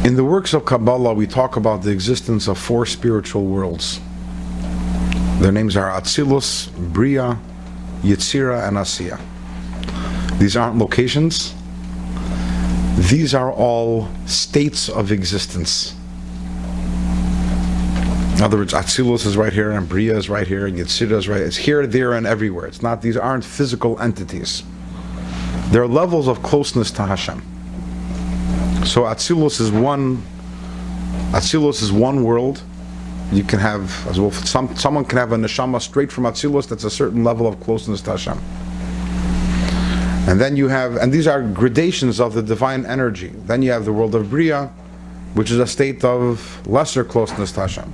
In the works of Kabbalah, we talk about the existence of four spiritual worlds. Their names are Atzilus, Bria, Yetzira, and Asiya. These aren't locations. These are all states of existence. In other words, Atzilus is right here, and Bria is right here, and Yetzira is right. It's here, there, and everywhere. It's not. These aren't physical entities. There are levels of closeness to Hashem. So Atzilus is one. Atzilus is one world. You can have, as well, someone can have a neshama straight from Atzilus. That's a certain level of closeness to Hashem. And then you have, and these are gradations of the divine energy. Then you have the world of Bria, which is a state of lesser closeness to Hashem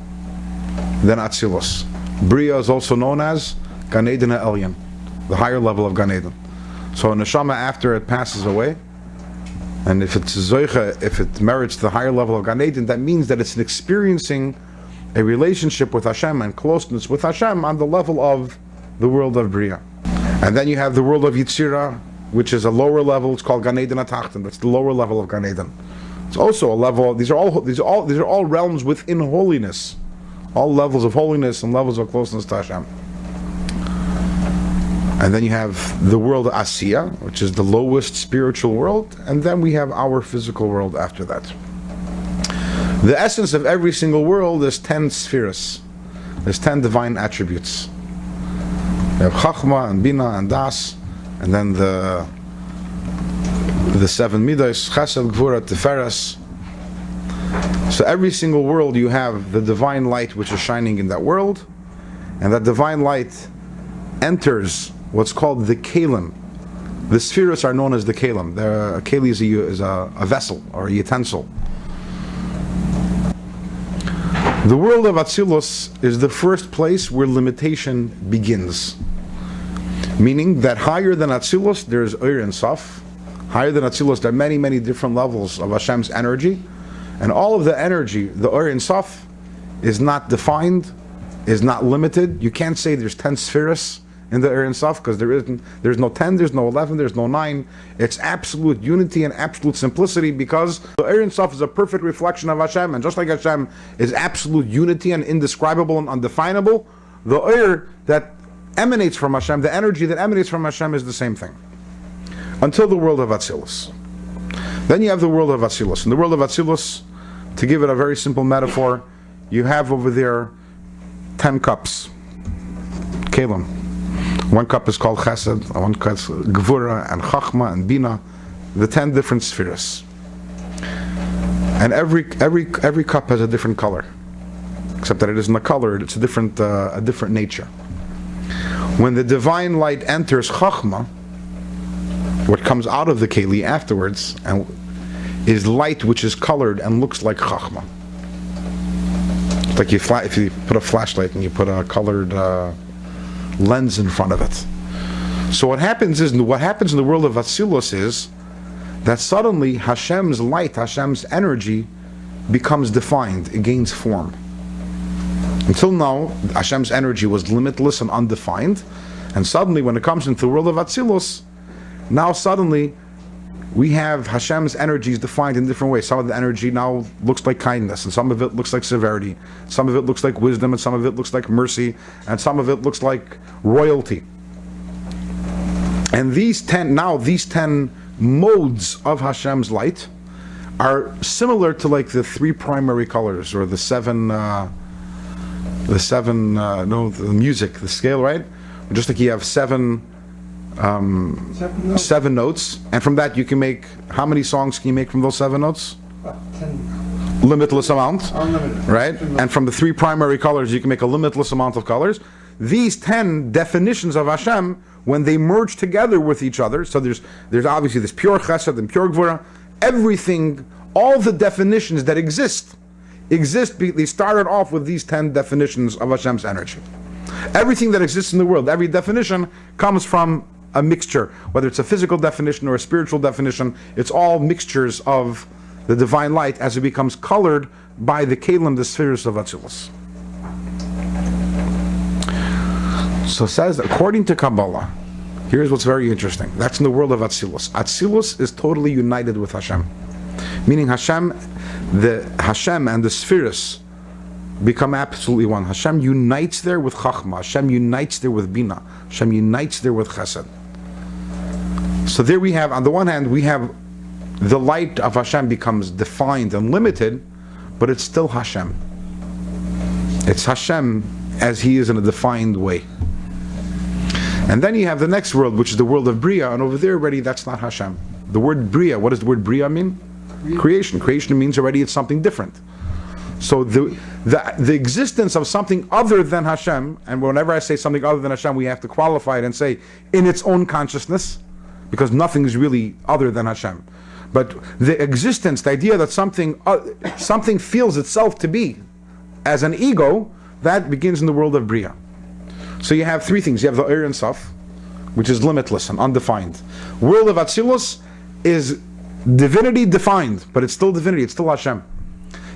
than Atzilus. Bria is also known as Gan Eden Elyon, the higher level of Gan Eden. So a neshama, after it passes away, and if it's zoicha, if it merits the higher level of Gan Eden, that means that it's experiencing a relationship with Hashem and closeness with Hashem on the level of the world of Bria. And then you have the world of Yetzira, which is a lower level. It's called Gan Eden Atachten. That's the lower level of Gan Eden. It's also a level. These are all realms within holiness, all levels of holiness and levels of closeness to Hashem. And then you have the world of Asiya, which is the lowest spiritual world, and then we have our physical world after that. The essence of every single world is 10 spheres. There's 10 divine attributes. You have Chachma and Bina and Das, and then the 7 Midos, Chesed, Gvura, Tiferes. So every single world you have the divine light which is shining in that world, and that divine light enters what's called the Kalim. The spheres are known as the Kalim. A Kali is a vessel or a utensil. The world of Atzilus is the first place where limitation begins. Meaning that higher than Atzilus there is Ur and Saf. Higher than Atzilus there are many, many different levels of Hashem's energy. And all of the energy, the Ur and Saf, is not defined, is not limited. You can't say there's 10 spheres in the Ur and Saf, because there's no 10, there's no 11, there's no 9. It's absolute unity and absolute simplicity, because the Ur and Saf is a perfect reflection of Hashem, and just like Hashem is absolute unity and indescribable and undefinable, the Ur that emanates from Hashem, the energy that emanates from Hashem, is the same thing. Until the world of Atzilus. Then you have the world of Atzilus. In the world of Atzilus, to give it a very simple metaphor, you have over there 10 cups. Kalim. One cup is called Chesed, one cup is Gvura and Chachma and Bina, the 10 different spheres. And every cup has a different color, except that it isn't a color; it's a different nature. When the divine light enters Chachma, what comes out of the Keli afterwards is light which is colored and looks like Chachma. It's like if you put a flashlight and you put a colored lens in front of it. So what happens in the world of Atzilus is that suddenly Hashem's light, Hashem's energy becomes defined, it gains form. Until now, Hashem's energy was limitless and undefined, and suddenly when it comes into the world of Atzilus, now suddenly we have Hashem's energies defined in different ways. Some of the energy now looks like kindness, and some of it looks like severity, some of it looks like wisdom, and some of it looks like mercy, and some of it looks like royalty. And these 10 modes of Hashem's light are similar to like the 3 primary colors, or the music, the scale, right? Just like you have 7 notes, and from that you can make, how many songs can you make from those 7 notes? 10. Limitless amount. Unlimited. Right? And from the 3 primary colors you can make a limitless amount of colors. These 10 definitions of Hashem, when they merge together with each other, so there's obviously this pure chesed and pure gvura, everything, all the definitions that exist, they started off with these 10 definitions of Hashem's energy. Everything that exists in the world, every definition comes from a mixture, whether it's a physical definition or a spiritual definition. It's all mixtures of the divine light as it becomes colored by the Kalim, the spheres of Atzilus. So it says, according to Kabbalah, here's what's very interesting. That's in the world of Atzilus. Atzilus is totally united with Hashem. Meaning Hashem and the spheres become absolutely one. Hashem unites there with Chachma. Hashem unites there with Bina. Hashem unites there with Chesed. So there we have, on the one hand, we have the light of Hashem becomes defined and limited, but it's still Hashem. It's Hashem as He is in a defined way. And then you have the next world, which is the world of Bria, and over there already that's not Hashem. The word Bria, what does the word Bria mean? Creation. Creation means already it's something different. So the existence of something other than Hashem, and whenever I say something other than Hashem, we have to qualify it and say in its own consciousness, because nothing is really other than Hashem. But the existence, the idea that something feels itself to be as an ego, that begins in the world of Bria. So you have three things. You have the Ein Sof, which is limitless and undefined. World of Atzilus is divinity defined, but it's still divinity, it's still Hashem.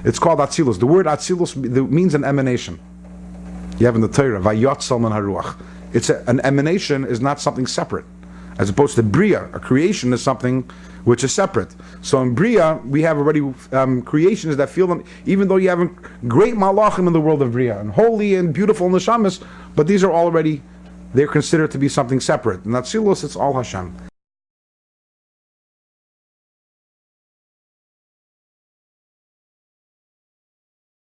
It's called Atzilus. The word Atzilus means an emanation. You have in the Torah, Vayotzal min haruach. An emanation is not something separate. As opposed to Bria, a creation is something which is separate. So in Bria, we have already creations that feel them, even though you have great malachim in the world of Bria, and holy and beautiful neshamas, but these are already, they're considered to be something separate. In Atzilus, it's all Hashem.